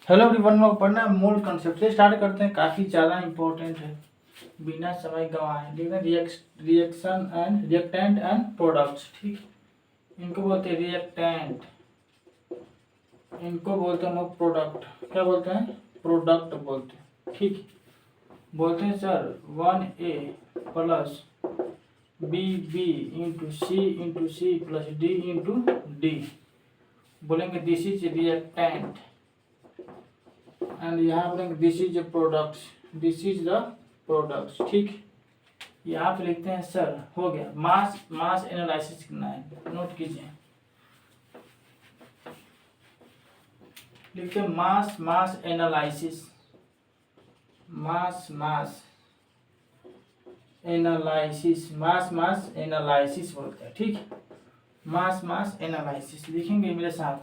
Hello everyone, लोग पढ़ना है मूल कंसेप्ट से स्टार्ट करते हैं। काफ़ी ज़्यादा इंपॉर्टेंट है, बिना समय गंवाए। लेकिन reaction and reactant and products, ठीक। इनको बोलते हैं रिएक्टेंट, इनको बोलते हैं लोग प्रोडक्ट। क्या बोलते हैं? प्रोडक्ट बोलते हैं, ठीक। बोलते हैं sir 1A plus B into C plus D into D. बोलेंगे दिस इज रिएक्टेंट एंड यहाँ बोलेंगे this is products, this is the products, ठीक। यहाँ पे लिखते हैं सर हो गया। मास एनालिसिस करना है, नोट कीजिए। लिखते हैं मास एनालिसिस, मास एनालिसिस बोलते हैं, ठीक। मास एनालिसिस लिखेंगे मेरे साथ।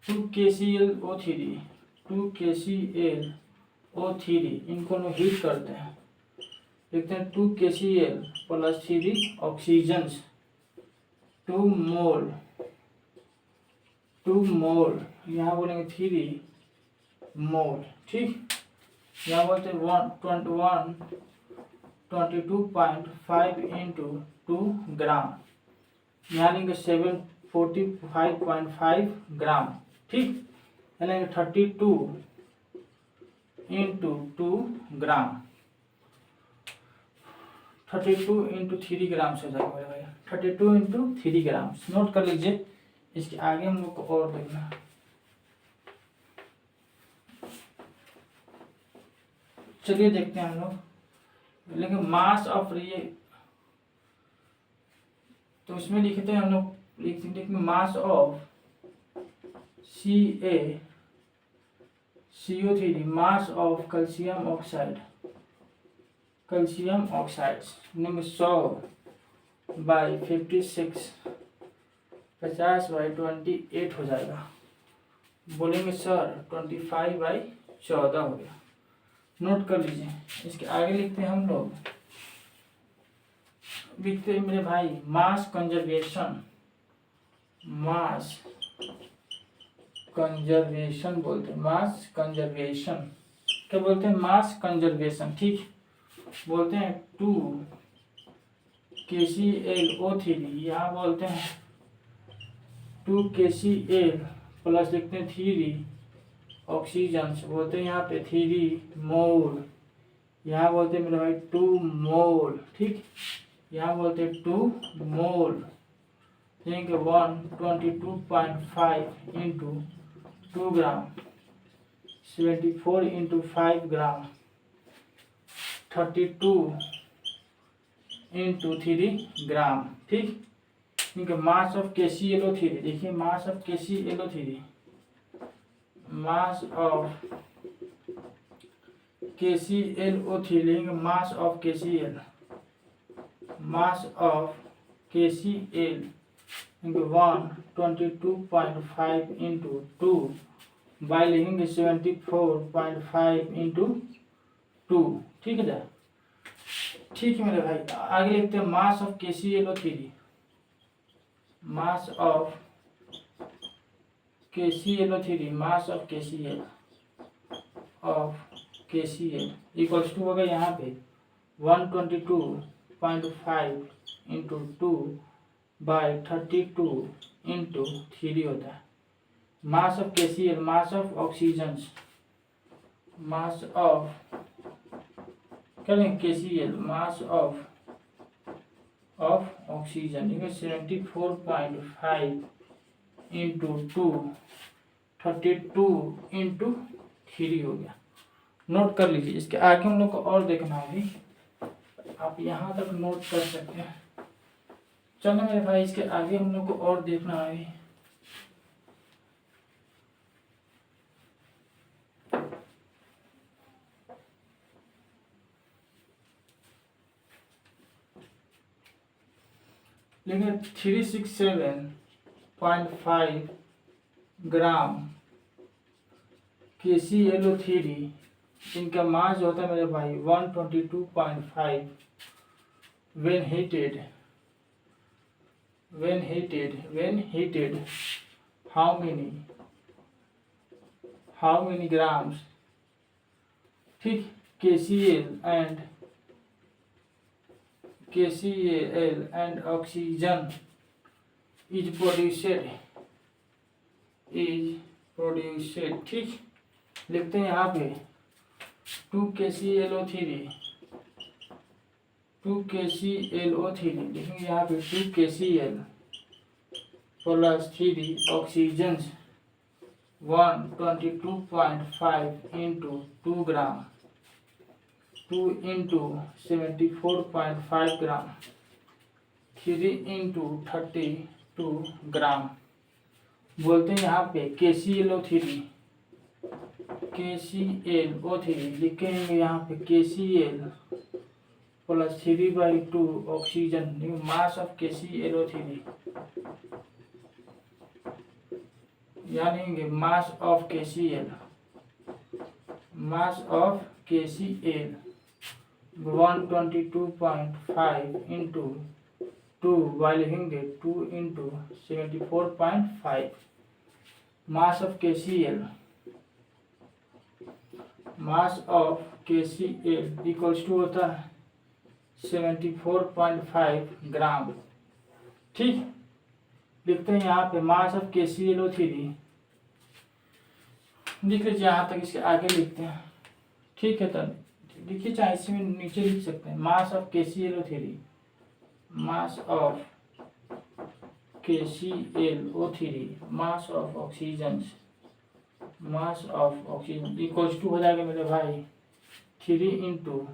2KClO3 इनको लोग हीट करते हैं। लिखते हैं 2KCl प्लस 3 ऑक्सीजन 2 मोल, यहाँ बोलेंगे 3 मोल, ठीक। यहाँ बोलते हैं 22.5 इंटू 2 ग्राम, यहाँ लेंगे 745.5 ग्राम, ठीक। यहाँ लेंगे 32 इंटू 2 ग्राम, 32 इंटू 3 ग्राम से हो जाएगा मेरे भाई। 32 इंटू 3 ग्राम नोट कर लीजिए। इसके आगे हम लोग को और देखना। चलिए देखते हैं हम लोग। लेकिन मास ऑफ तो इसमें लिखते हैं हम लोग, लिखते mass of CO3, mass of calcium oxide 100/56 50/28 हो जाएगा। बोलेंगे सर 25/14 हो गया। नोट कर लीजिए। इसके आगे लिखते हैं हम लोग, लिखते हैं मेरे भाई मास कंजर्वेशन बोलते हैं। मास कंजर्वेशन क्या बोलते हैं? मास कंजर्वेशन, ठीक। बोलते हैं 2KClO3, यहाँ बोलते हैं 2KCl प्लस लिखते हैं 3 ऑक्सीजन, बोलते हैं यहाँ पे 3 मोल, यहाँ बोलते हैं मेरे भाई 2 मोल, ठीक। यहाँ बोलते हैं 2 मोल, देंगे 122.5 इंटू 2 ग्राम, 74 इंटू 5 ग्राम, 32 इंटू 3 ग्राम, ठीक। इनके मास ऑफ KClO3, देखिए मास of KClO3, mass of KClO3 लेंगे। मास of KCl into 122.5 into 2 by लिखेंगे 74.5 इंटू 2, ठीक है सर, ठीक है मेरे भाई। आगे लिखते हैं mass of KClO3, mass of KCl equals to हो गया यहाँ पे 122.5 इंटू 2 बाई 32 इंटू 3 होता है। मास of KCl, mass of oxygen, mass of क्या लेंगे KCl, mass of oxygen 74.5 into 2 32 into 3 हो गया। नोट कर लीजिए। इसके आगे हम लोग को और देखना है, आप यहाँ तक नोट कर सकते हैं। चलो मेरे भाई, इसके आगे हम लोग को और देखना है। लेकिन 367.5 ग्राम KClO3, इनका मास जो होता है मेरे भाई 122.5 when heated how how many grams, ठीक, KCl and oxygen is produced, ठीक। लिखते हैं यहाँ पे 2KClO3 लिखेंगे यहाँ पे 2KCl plus 3 oxygen 122.5 into 2 gram 2 into 74.5 gram 3 into 32 gram. बोलते हैं यहाँ पे KClO3 लिखेंगे यहाँ पे KCl plus 3/2 oxygen, mass of KClO3 यानी mass of KCl 122.5 into 2 Y लिखेंगे 2 into 74.5 mass of KCl equals to होता है 74.5 ग्राम, ठीक। लिखते हैं यहाँ पे मास ऑफ KClO3 लिख लीजिए, यहाँ तक इसके आगे लिखते हैं, ठीक है। तब लिखिए, चाहे इसी में नीचे लिख सकते हैं mass of KClO3 mass of oxygen equals to हो जाएगा मेरे भाई 3 इंटू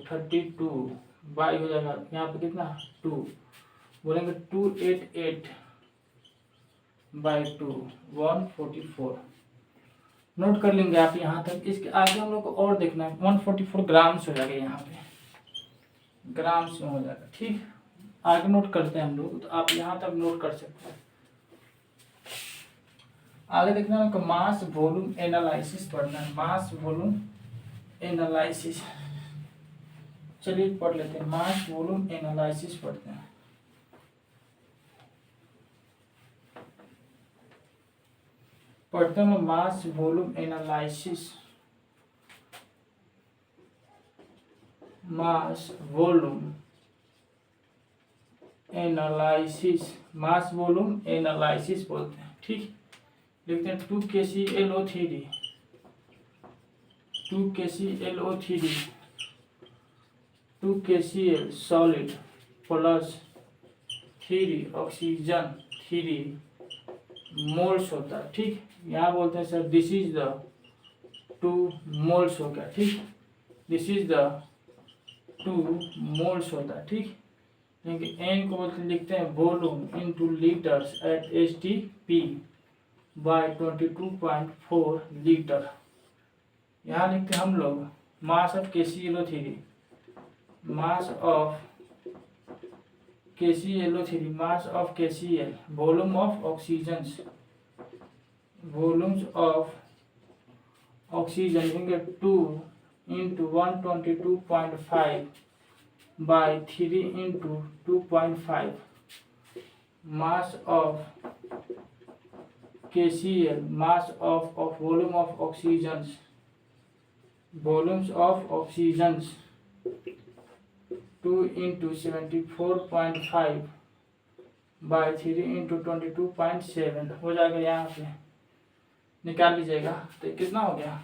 32 बाई हो जाएगा यहाँ पे कितना 2, बोलेंगे 288/2 144। नोट कर लेंगे आप यहाँ तक। इसके आगे हम लोग को और देखना है 144 ग्राम्स हो जाएगा, यहाँ पे ग्राम्स में हो जाएगा, ठीक। आगे नोट करते हैं हम लोग, तो आप यहाँ तक नोट कर सकते हैं। आगे देखना है मास वॉल्यूम एनालिसिस पढ़ना है, मास वॉल्यूम एनालिसिस। चलिए पढ़ लेते हैं, मास वॉल्यूम एनालिसिस पढ़ते हैं। पढ़ते हैं mass volume analysis, mass volume analysis बोलते हैं, ठीक। लिखते हैं 2KClO3 2KCl solid plus 3 oxygen 3 moles होता है, ठीक। यहाँ बोलते हैं sir this is the 2 moles हो गया, ठीक। दिस इज द 2 मोल्स होता है, ठीक। क्योंकि एन को बोलते लिखते हैं volume into litres at STP by 22.4 litre. यहाँ लिखते हैं हम लोग mass of KClO3 mass of KCl volume of oxygen लिखेंगे 2 into 122.5 by 3 into 2.5 mass of KCl mass of volume of oxygen 2 into 74.5 by 3 into 22.7 हो जाएगा। यहाँ पे निकाल लीजिएगा, तो कितना हो गया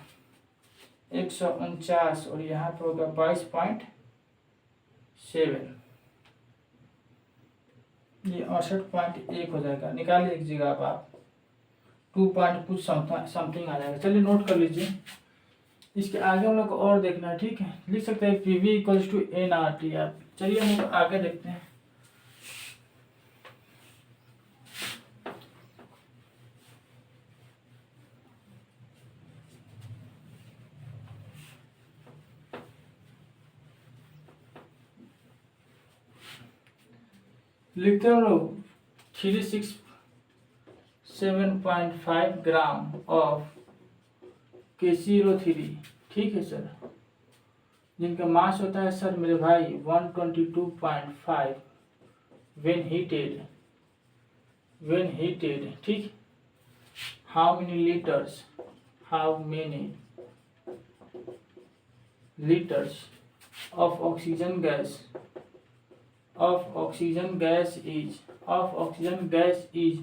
149 और यहाँ पे होगा 22.7, ये 68.1 हो जाएगा। निकाल लीजिएगा आप 2 पॉइंट कुछ समथिंग आ जाएगा। चलिए नोट कर लीजिए। इसके आगे हम लोग को और देखना है, ठीक है। लिख सकते हैं PV इक्वल्स टू nRT। आप चलिए हम लोग आगे देखते हैं। लिखते हैं हम लोग 367.5 ग्राम ऑफ KClO3, ठीक है सर, जिनका मास होता है सर मेरे भाई 122.5 व्हेन हीटेड, ठीक। How many litres of oxygen gas is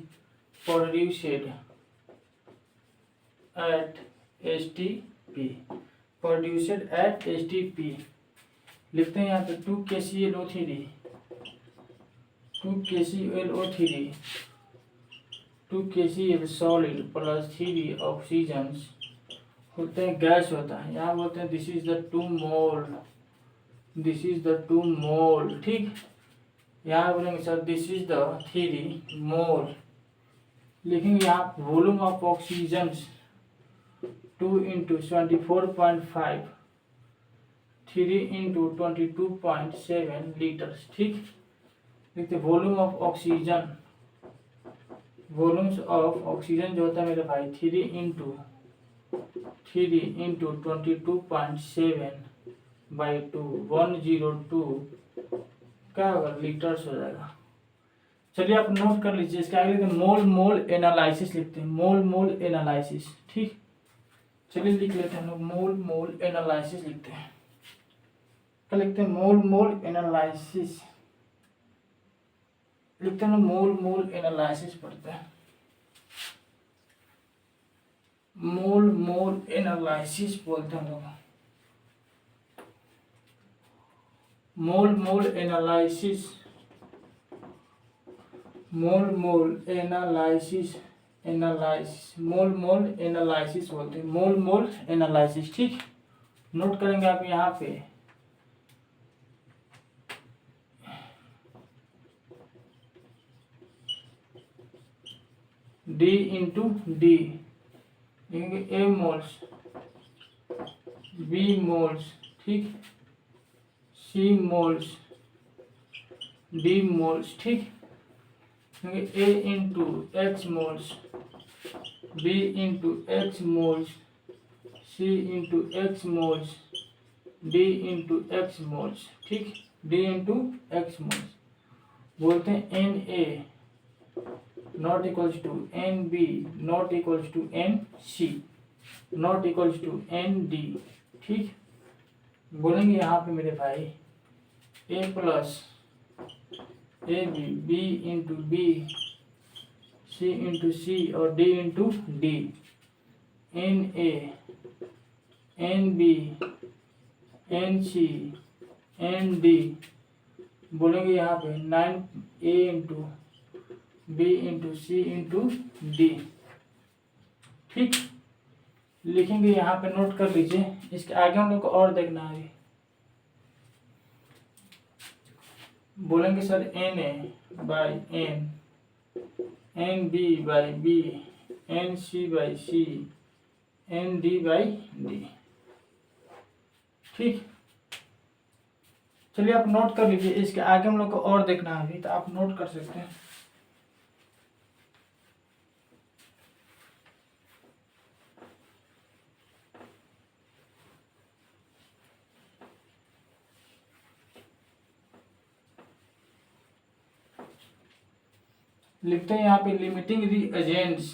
produced at STP लिखते हैं यहाँ पे 2 KClO3 2 KCl solid plus 3 oxygen होते हैं गैस होता है। यहाँ बोलते हैं दिस इज द 2 मोल ठीक। यहाँ बोलेंगे सर दिस इज द 3 मोल। लिखेंगे यहाँ वॉल्यूम ऑफ ऑक्सीजन 2 × 24.5 3 × 22.7 लीटर्स ठीक। लिखते वॉल्यूम्स ऑफ ऑक्सीजन जो होता है मेरे भाई 3 × 22.7/2 102 क्या होगा लीटर्स हो जाएगा। चलिए आप नोट कर लीजिए। इसके आगे लिखते हैं मोल एनालिसिस लिखते हैं मोल एनालिसिस ठीक। चलिए लिख लेते हैं हम लोग मोल एनालिसिस लिखते हैं। क्या लिखते हैं मोल एनालिसिस लिखते हैं मोल एनालिसिस पढ़ते हैं। मोल एनालिसिस बोलते हैं लोग। मोल एनालिसिस बोलते हैं मोल एनालिसिस ठीक। नोट करेंगे आप यहाँ पे D × D A moles B moles ठीक C मोल्स D मोल्स ठीक। A × X moles B × X moles C × X moles D × X moles ठीक। D × X मोल्स बोलते हैं Na not equals to NB not equals to NC not equals to ND ठीक। बोलेंगे यहाँ पे मेरे भाई A + AB B × B C × C और D × D NA NB NC ND बोलेंगे यहाँ पे 9A × B × C × D ठीक। लिखेंगे यहाँ पे नोट कर लीजिए। इसके आगे हम लोग को और देखना है। बोलेंगे sir Na/N NB/B NC/C ND/D ठीक। चलिए आप नोट कर लीजिए। इसके आगे हम लोग को और देखना है अभी, तो आप नोट कर सकते हैं। लिखते हैं यहाँ पे लिमिटिंग रिएजेंट्स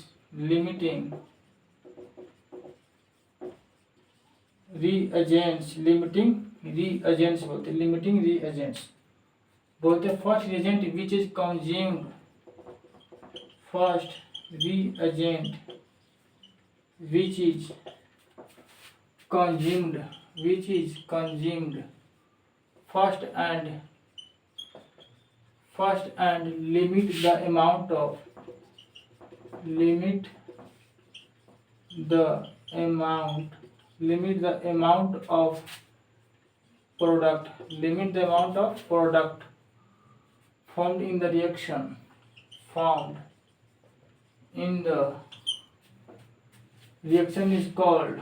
बोलते हैं। लिमिटिंग रिएजेंट्स बोलते हैं first reagent which is consumed first and limit the amount of product formed in the reaction is called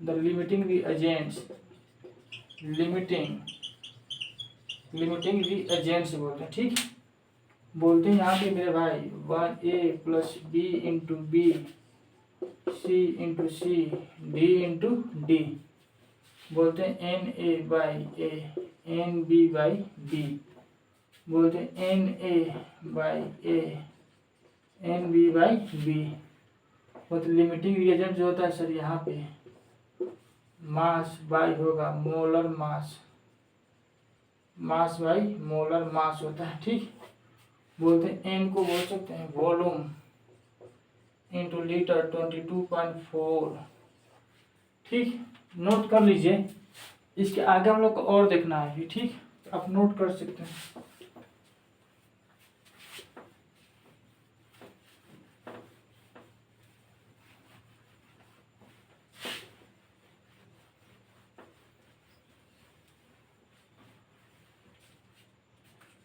the limiting reagents बोलते हैं ठीक। बोलते हैं यहाँ पे मेरे भाई 1A + B × B C × C D × D बोलते हैं Na/A NB/B बोलते हैं N A by A N B by B. तो लिमिटिंग रिएजेंट जो होता है सर यहाँ पे मास बाई होगा molar mass, mass by molar mass होता है। ठीक, बोलते हैं एन को बोल सकते हैं वॉल्यूम इंटू लीटर 22.4। ठीक, नोट कर लीजिए। इसके आगे हम लोग को और देखना है। ठीक, आप नोट कर सकते हैं।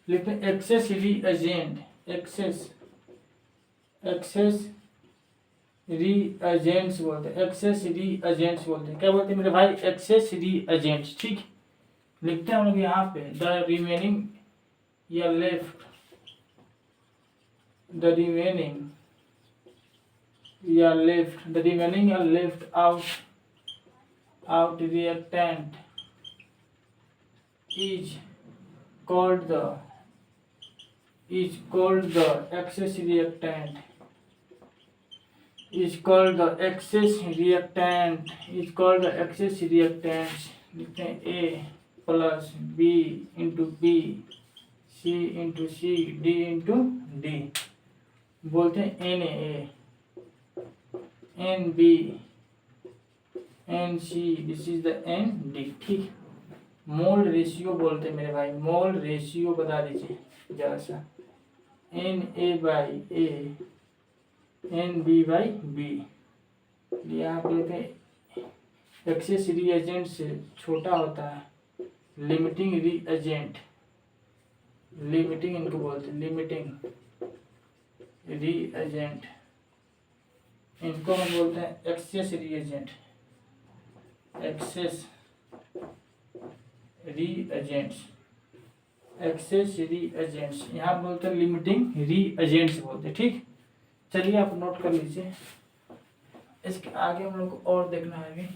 लिखते हैं एक्सेस रीएजेंट, एक्सेस रीएजेंट्स बोलते हैं, एक्सेस रीएजेंट्स बोलते हैं। क्या बोलते हैं मेरे भाई? Excess reagents. ठीक, लिखते हैं हम लोग यहाँ पे द रिमेनिंग या लेफ्ट, द रिमेनिंग या left out reactant is called the excess reactant, लिखते हैं A plus B into B, C into C, D into D। बोलते हैं NA, NB, NC, this is the ND। ठीक, mole ratio बोलते हैं मेरे भाई, मोल रेशियो बता दीजिए जरा सा। NA by A, NB by B। यहाँ पे लेते हैं एक्सेस रीएजेंट से छोटा होता है लिमिटिंग रीएजेंट, लिमिटिंग इनको बोलते हैं लिमिटिंग रीएजेंट, इनको हम बोलते हैं excess reagent, excess reagents, excess reagents. यहाँ बोलते हैं लिमिटिंग रीएजेंट्स बोलते हैं। ठीक, चलिए आप नोट कर लीजिए। इसके आगे हम लोग को और देखना है अभी।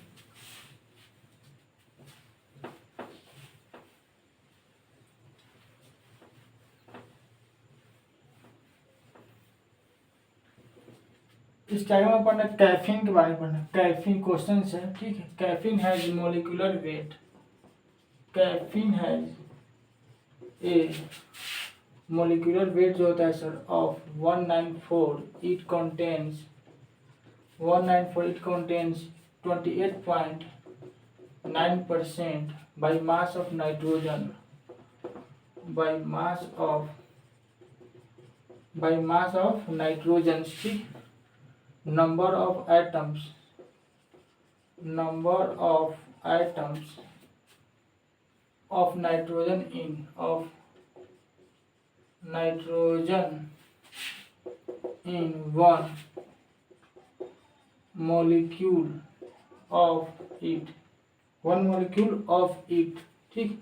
इसके आगे में पढ़ना कैफीन के बारे में पढ़ना। कैफीन क्वेश्चन है। ठीक है, caffeine has molecular weight, caffeine has a molecular weight जो होता है sir of 194, it contains 28.9% by mass of nitrogen, by mass of nitrogen। ठीक, number of atoms of nitrogen in one molecule of it, ठीक,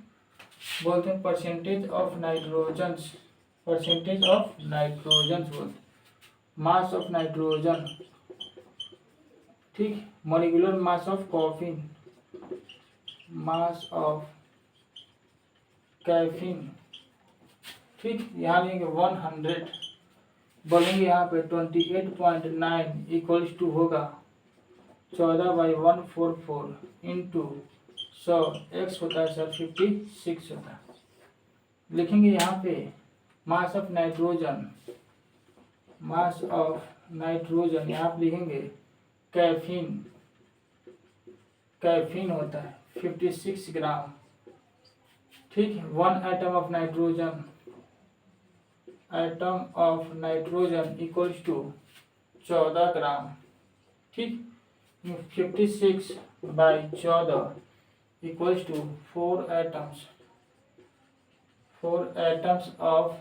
बोलते हैं percentage of nitrogens बोलते, mass of nitrogen. ठीक, molecular mass of caffeine, mass of caffeine. ठीक, यहाँ लेंगे 100, बोलेंगे यहाँ पे 28.9 इक्वल्स टू होगा 14/144 इंटू 100, x होता है सर 56 होता है। लिखेंगे यहाँ पे मास ऑफ नाइट्रोजन, यहाँ पे लिखेंगे कैफीन होता है 56 ग्राम। ठीक, 1 atom of nitrogen equals to 14 gram. ठीक, 56/14 इक्वल्स टू 4 एटम्स ऑफ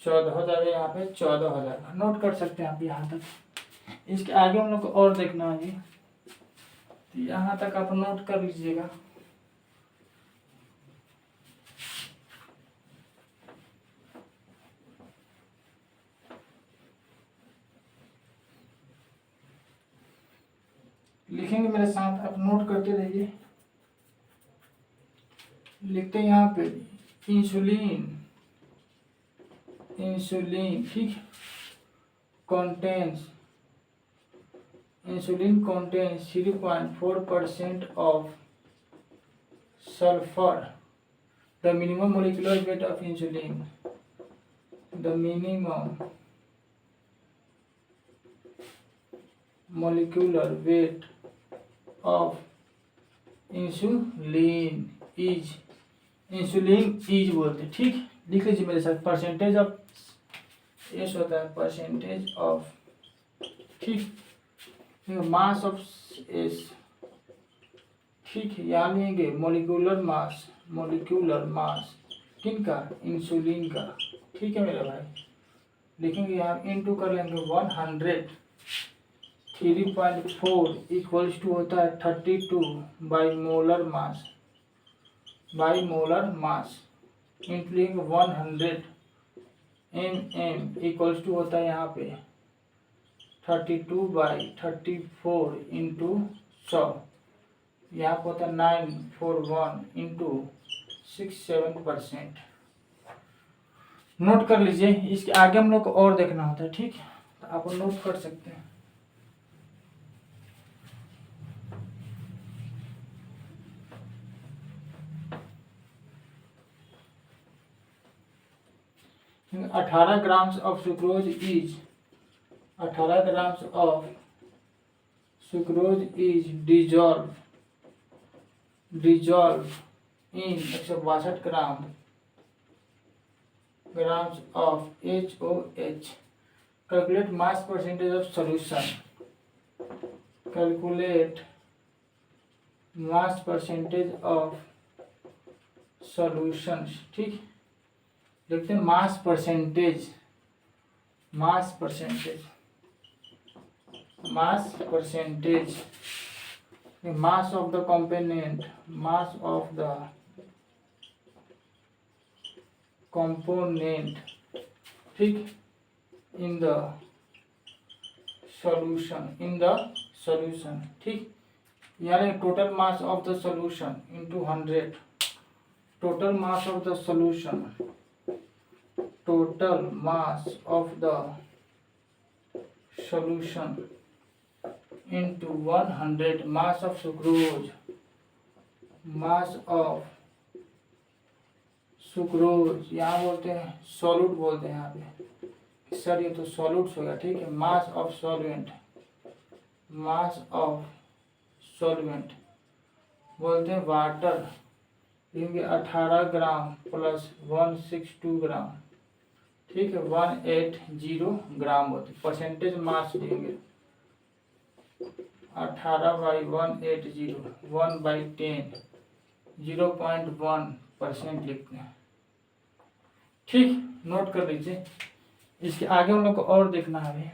14 हो जाएगा यहाँ पे 14 हो जाएगा। नोट कर सकते हैं आप यहाँ तक। इसके आगे हम लोग को और देखना है, तो यहाँ तक आप नोट कर लीजिएगा। लिखेंगे मेरे साथ, आप नोट करते रहिए। लिखते हैं यहाँ पे इंसुलिन, ठीक, contains, insulin contains 3.4% of sulfur. The minimum molecular weight of insulin, the minimum molecular weight of insulin is बोलते, ठीक। लिख लीजिए मेरे साथ, परसेंटेज ऑफ एस होता है परसेंटेज ऑफ, ठीक, मास ऑफ एस, ठीक। यहाँ लेंगे मोलिकुलर मास किनका, इंसुलिन का, ठीक है मेरे भाई। लिखेंगे यहाँ इनटू कर लेंगे 100, 3.4 इक्वल्स टू होता है 32 by molar mass into 100 equals to होता है यहाँ पे 32 बाई 34 इंटू 100, यहाँ पर होता है 941 इंटू 67%। नोट कर लीजिए, इसके आगे हम लोग को और देखना होता है, ठीक, तो आप नोट कर सकते हैं। अठारह grams of sucrose is 18 grams of sucrose is dissolved in 162 grams of HOH. Calculate mass percentage of solution. Calculate mass percentage of solutions, ठीक। देखते हैं mass percentage, mass percentage, the mass of the component, ठीक, in the solution, ठीक। यानी total mass of the solution into 100, total mass of the solution, total mass of the solution into 100, mass of sucrose, यहाँ बोलते हैं solute बोलते हैं यहाँ पे सर, ये तो सॉल्यूट्स होगा, ठीक है। मास ऑफ सॉल्वेंट बोलते हैं वाटर, लेंगे 18 ग्राम प्लस 162 ग्राम, ठीक है, 180 ग्राम होते। परसेंटेज मास देंगे 18 बाई 180, 1/10, 0.1% लिखते हैं, ठीक। नोट कर लीजिए, इसके आगे हम लोग को और देखना है।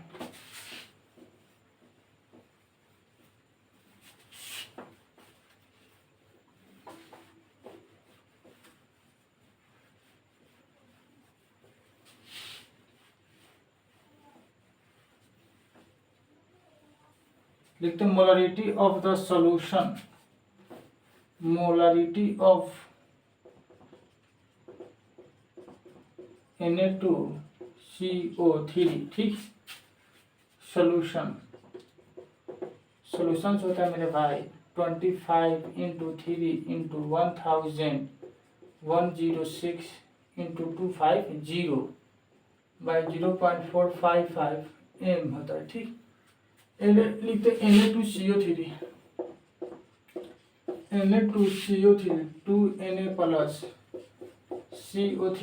लिखते हैं molarity of the solution, molarity of Na2CO3, ठीक। सॉल्यूशंस होता है मेरे भाई 25 into 3 into 1000 106 into 250 by 0.455 m होता है, ठीक। लिखते Na2CO3, 2 Na plus CO3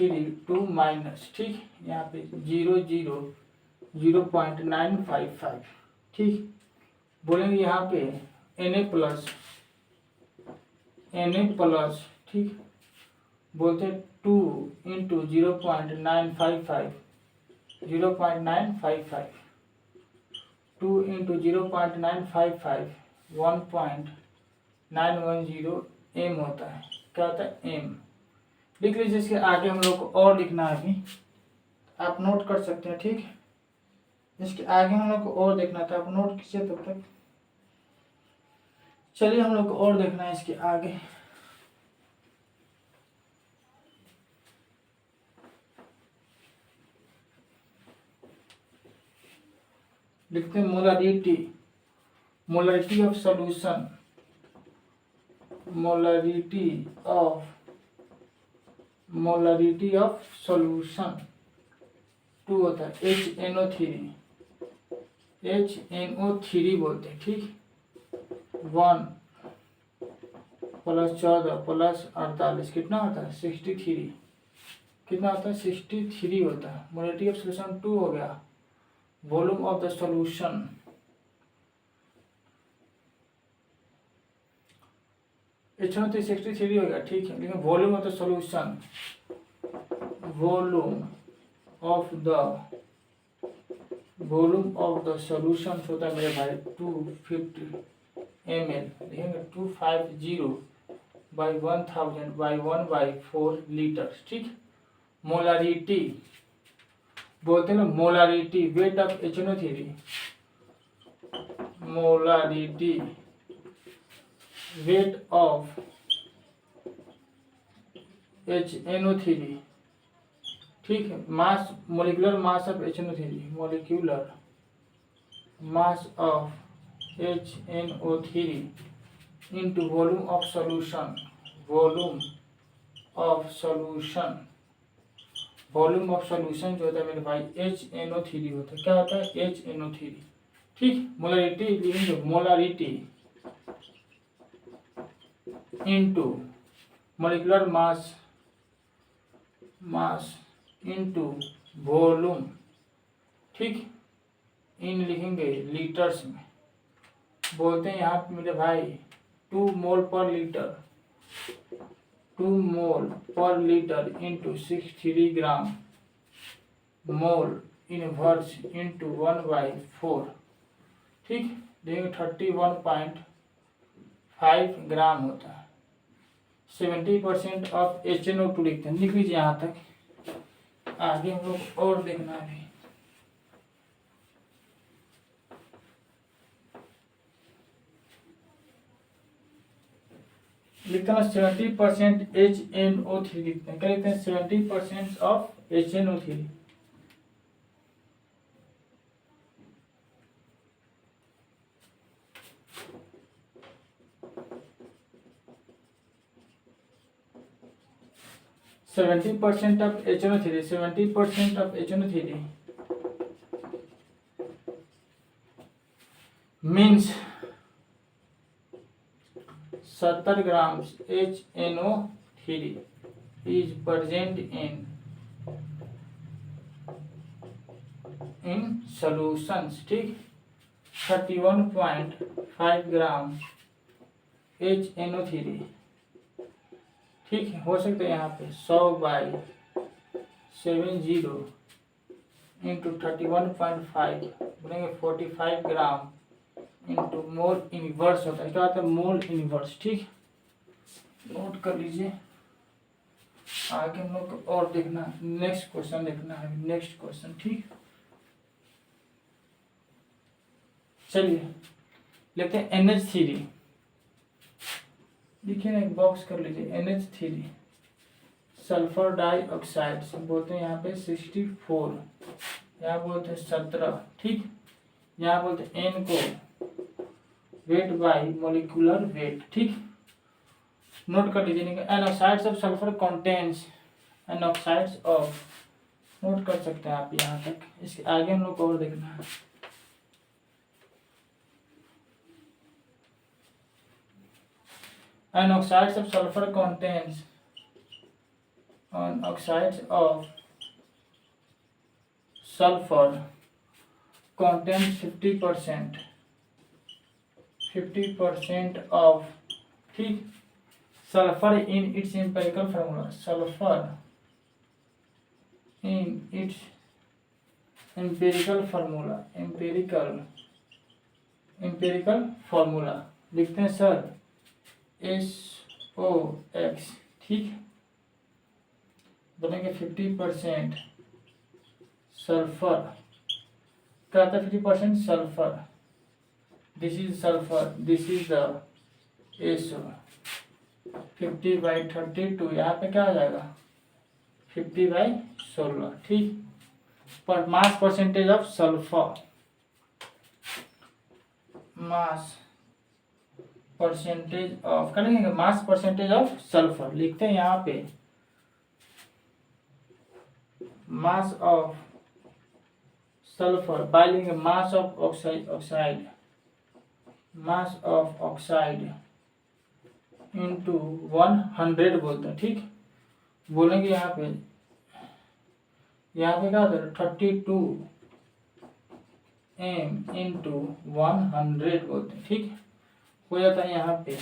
2 minus, ठीक। यहाँ पे 0.955, ठीक। बोलेंगे यहाँ पे Na प्लस, ठीक। बोलते 2 इंटू 0.955 2 इंटू 0.955 1.910 m होता है, क्या होता है m। लिख लीजिए, इसके आगे हम लोग को और लिखना है, अभी आप नोट कर सकते हैं, ठीक। इसके आगे हम लोग को और देखना था, आप नोट कीजिए तब तक। चलिए हम लोग को और देखना है इसके आगे। लिखते हैं molarity, molarity of solution, molarity of solution 2 होता है HNO3 बोलते हैं, ठीक। 1 + 14 + 48 कितना होता है 63, कितना होता है 63 होता है। मोलारिटी ऑफ सॉल्यूशन 2 हो गया। Volume of the solution HNO3 63 हो गया, ठीक है। लेकिन volume of the solution, volume of the solution होता है मेरे भाई 250 ml, देखेंगे 250/1000/1/4 लीटर, ठीक। मोलारिटी बोलते हैं ना, molarity weight of HNO3, molarity weight of HNO3, ठीक है। Mass, molecular mass of HNO3, molecular mass of HNO3 into volume of solution, volume of solution, volume of solution जो होता है मेरे भाई HNO3 होता है। क्या होता है HNO3, ठीक। मोलारिटी लिखेंगे, molarity into molecular mass, mass into volume, ठीक। इन लिखेंगे लीटर्स में, बोलते हैं यहाँ पे मेरे भाई 2 मोल पर लीटर, 2 मोल पर लीटर इंटू 63 ग्राम मोल इनवर्स इंटू 1/4, ठीक। देखेंगे 31.5 ग्राम होता है। 70% ऑफ HNO2 लिखते हैं, लिख लीजिए यहाँ तक। आगे हम लोग और देखना है, लिखते हैं 70% HNO3 लिखते हैं। क्या लिखते हैं 70% of HNO3, 70% of HNO3, 70% of HNO3 means 70 grams HNO3 is present in solutions, ठीक। 31.5 ग्राम HNO3, ठीक है। हो सकता है यहाँ पे 100/70 इंटू 31.5 बोलेंगे 45 ग्राम इंटू मोल इनवर्स होता है। क्या होता है मोल इनवर्स, ठीक। नोट कर लीजिए। आगे हम लोग को और देखना, नेक्स्ट क्वेश्चन देखना है, नेक्स्ट क्वेश्चन, ठीक। चलिए लेते हैं NH3, देखिए ना, एक बॉक्स कर लीजिए। NH3 सल्फर डाइऑक्साइड बोलते हैं यहाँ पे 64, यहाँ बोलते हैं 17, ठीक। यहाँ बोलते हैं N को वेट बाय मोलिकुलर वेट, ठीक। नोट कर लीजिए। And oxides of sulphur contains, and oxides of, note कर सकते हैं आप यहाँ तक। इसके आगे हम लोग को और देखना है। Oxides of sulfur contains oxides of sulfur contains 50% of, ठीक, sulfur in its empirical formula, sulfur in its empirical formula लिखते हैं सर SOX, ठीक। बनेंगे 50% सल्फर, क्या आता है 50% sulphur, this is sulphur, this is the SO, 50/32, यहाँ पे क्या आ जाएगा 50/16, ठीक। पर mass percentage of sulphur, mass percentage of, क्या लिखेंगे, मास परसेंटेज ऑफ सल्फर लिखते हैं यहाँ पे, मास ऑफ सल्फर बाय लिखेंगे mass of oxide, mass of oxide into 100 बोलते हैं, ठीक। बोलेंगे यहाँ पे क्या होता है 32 m इंटू 100 बोलते हैं, ठीक। हो जाता है यहाँ पे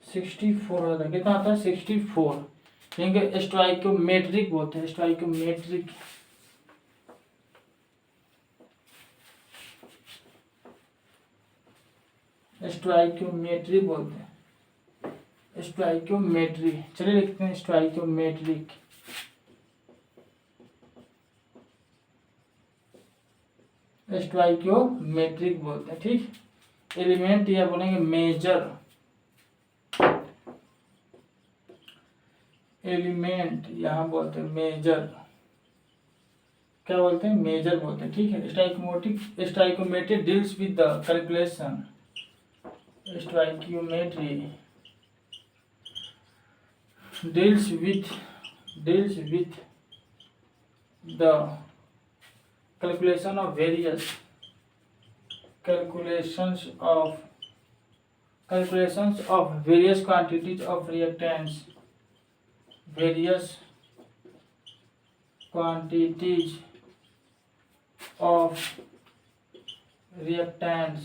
64 होता है, कितना आता है 64, क्योंकि स्टोइकोमेट्रिक बोलते हैं, स्टोइकोमेट्रिक स्टोइकोमेट्री बोलते हैं, स्टोइकोमेट्री, चलिए लिखते हैं स्टोइकोमेट्रिक, स्टोइकोमेट्रिक बोलते हैं, ठीक। एलिमेंट या बोलेंगे मेजर, एलिमेंट यहाँ बोलते हैं मेजर, क्या बोलते हैं, मेजर बोलते हैं, ठीक है। Stoichiometry deals with the calculation, stoichiometry deals with the calculations of various quantities of reactants, various quantities of reactants,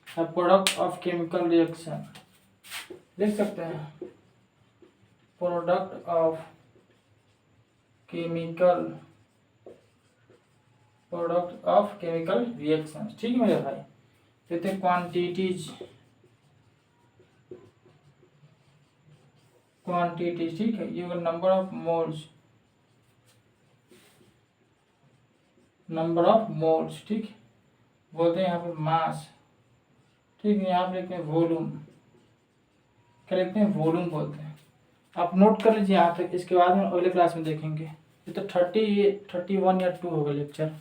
a product of chemical reaction, लिख सकते हैं प्रोडक्ट ऑफ केमिकल रिएक्शन, ठीक है मेरे भाई। कहते हैं क्वांटिटीज, ठीक है, ये नंबर ऑफ मोल्स, ठीक। बोलते हैं यहाँ पे मास, ठीक है। यहाँ पे लिखते हैं वॉल्यूम, क्या लिखते हैं, वॉल्यूम बोलते हैं। आप नोट कर लीजिए यहाँ तक, इसके बाद में अगले क्लास में देखेंगे। ये तो 31 या 2 होगा लेक्चर।